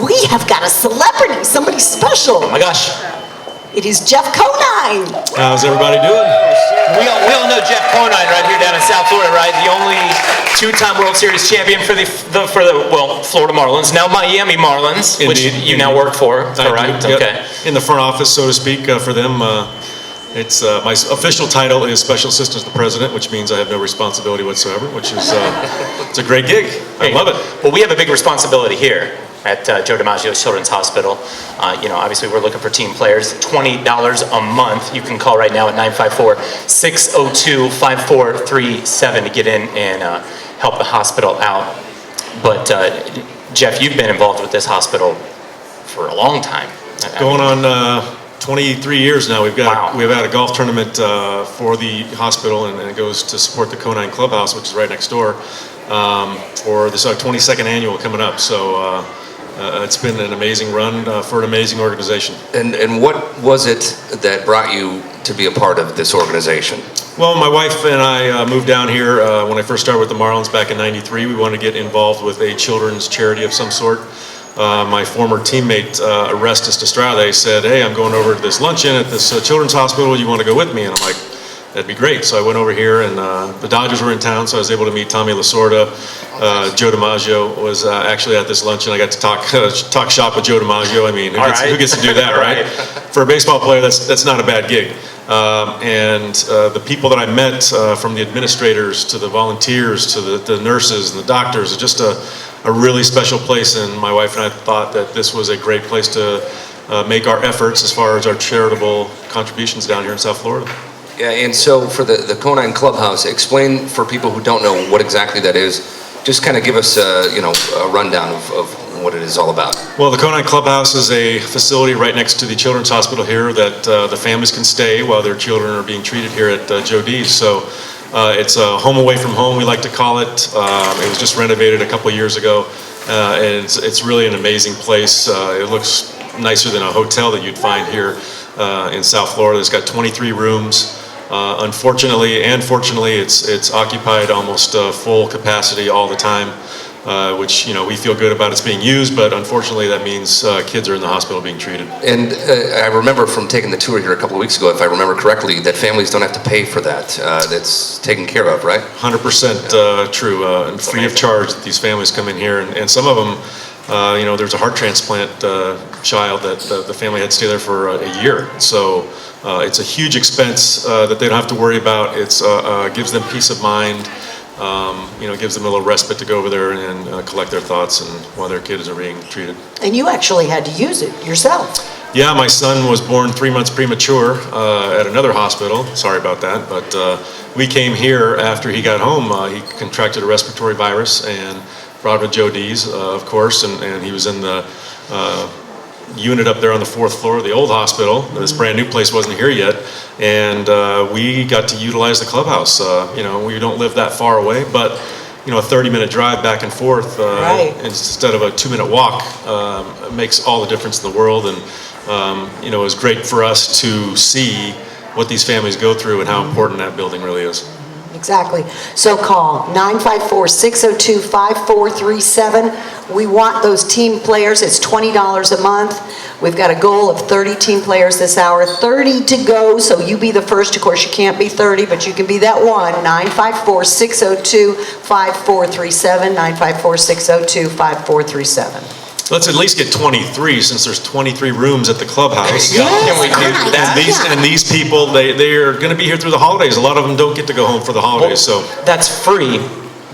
we have got a celebrity, somebody special. Oh my gosh. It is Jeff Conine. How's everybody doing? We all know Jeff Conine right here down in South Florida, right? The only two-time World Series champion for the Florida Marlins, now Miami Marlins, Indeed. which you now work for, correct? Yep. Okay. In the front office, so to speak, for them. It's my official title is Special Assistant to the President, which means I have no responsibility whatsoever, which is it's a great gig. I love it. Well, we have a big responsibility here at Joe DiMaggio Children's Hospital. Obviously we're looking for team players. $20 a month. You can call right now at 954-602-5437 to get in and help the hospital out. But Jeff, you've been involved with this hospital for a long time. Going on 23 years now. We've had a golf tournament for the hospital, and it goes to support the Conine Clubhouse, which is right next door, for this 22nd annual coming up. So it's been an amazing run for an amazing organization. And what was it that brought you to be a part of this organization? Well, my wife and I moved down here when I first started with the Marlins back in '93. We wanted to get involved with a children's charity of some sort. My former teammate, Orestes Estrada, said, "Hey, I'm going over to this luncheon at this children's hospital. You want to go with me?" And I'm like, "That'd be great." So I went over here, and the Dodgers were in town, so I was able to meet Tommy Lasorda. Joe DiMaggio was actually at this luncheon. I got to talk shop with Joe DiMaggio. I mean, who gets to do that, right? For a baseball player, that's not a bad gig. And the people that I met, from the administrators to the volunteers to the nurses and the doctors, are just a really special place. And my wife and I thought that this was a great place to make our efforts as far as our charitable contributions down here in South Florida. Yeah, and so for the Conine Clubhouse, explain for people who don't know what exactly that is. Just kind of give us a rundown of what it is all about. Well, the Conine Clubhouse is a facility right next to the Children's Hospital here that the families can stay while their children are being treated here at Joe D's. So it's a home away from home, we like to call it. It was just renovated a couple years ago, and it's really an amazing place. It looks nicer than a hotel that you'd find here in South Florida. It's got 23 rooms. Unfortunately and fortunately, it's occupied almost full capacity all the time, which we feel good about it's being used, but unfortunately that means kids are in the hospital being treated. And I remember from taking the tour here a couple of weeks ago, if I remember correctly, that families don't have to pay for that. That's taken care of, right? 100% true, and free of charge that these families come in here, and some of them, there's a heart transplant child that the family had to stay there for a year. So it's a huge expense that they don't have to worry about. It's gives them peace of mind. Gives them a little respite to go over there and collect their thoughts and while their kids are being treated. And you actually had to use it yourself. Yeah, my son was born 3 months premature at another hospital. Sorry about that, but we came here after he got home. He contracted a respiratory virus and brought him to Joe D's, of course, and he was in the unit up there on the 4th floor of the old hospital. This brand new place wasn't here yet, and we got to utilize the clubhouse. We don't live that far away, but a 30-minute drive back and forth instead of a 2-minute walk makes all the difference in the world. And it was great for us to see what these families go through and how important that building really is. Exactly. So call 954-602-5437. We want those team players. It's $20 a month. We've got a goal of 30 team players this hour. 30 to go, so you be the first. Of course, you can't be 30, but you can be that one. 954-602-5437. 954-602-5437. Let's at least get 23, since there's 23 rooms at the clubhouse. Yes, Can we do that? And these people, they are going to be here through the holidays. A lot of them don't get to go home for the holidays, so. That's free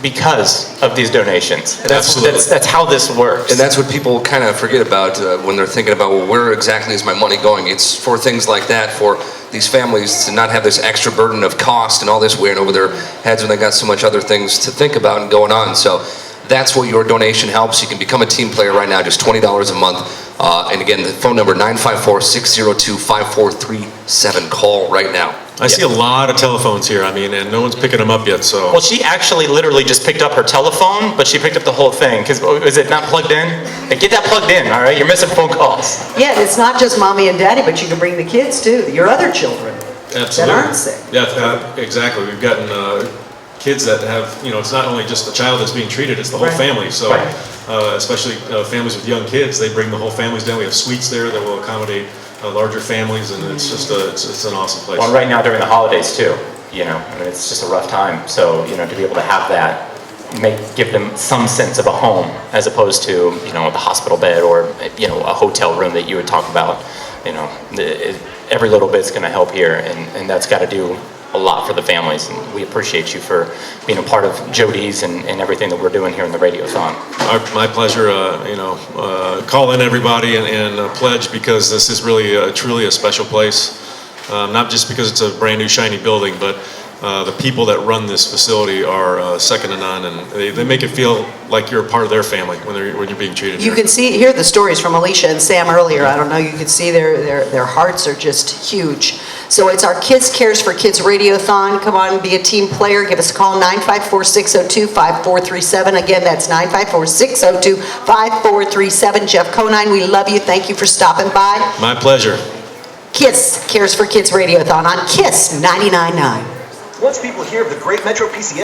because of these donations. Absolutely. That's how this works. And that's what people kind of forget about when they're thinking about, well, where exactly is my money going? It's for things like that, for these families to not have this extra burden of cost and all this weighing over their heads when they got so much other things to think about and going on. So that's what your donation helps. You can become a team player right now, just $20 a month. And again, the phone number, 954-602-5437. Call right now. I see a lot of telephones here, and no one's picking them up yet, so. Well, she actually literally just picked up her telephone, but she picked up the whole thing, because is it not plugged in? Hey, get that plugged in, all right? You're missing phone calls. Yeah, it's not just mommy and daddy, but you can bring the kids too, your other children. Absolutely. That aren't sick. Yeah, exactly. We've gotten kids that have, it's not only just the child that's being treated, it's the whole family. So especially families with young kids. They bring the whole families down. We have suites there that will accommodate larger families, and it's just it's an awesome place. Well, right now during the holidays too, I mean, it's just a rough time. So, to be able to have that, give them some sense of a home as opposed to, the hospital bed or, a hotel room that you would talk about. Every little bit's going to help here, and that's got to do a lot for the families, and we appreciate you for being a part of Jody's and everything that we're doing here in the Radiothon. My pleasure. Call in everybody and pledge, because this is really truly a special place. Not just because it's a brand new shiny building, but the people that run this facility are second to none, and they make it feel like you're a part of their family when you're being treated. You can hear the stories from Alicia and Sam earlier. I don't know, you can see their hearts are just huge. So it's our Kids Cares for Kids Radiothon. Come on, be a team player. Give us a call, 954-602-5437. Again, that's 954-602-5437. Jeff Conine, we love you. Thank you for stopping by. My pleasure. Kids Cares for Kids Radiothon on KISS 99.9. Once people hear of the great Metro PCS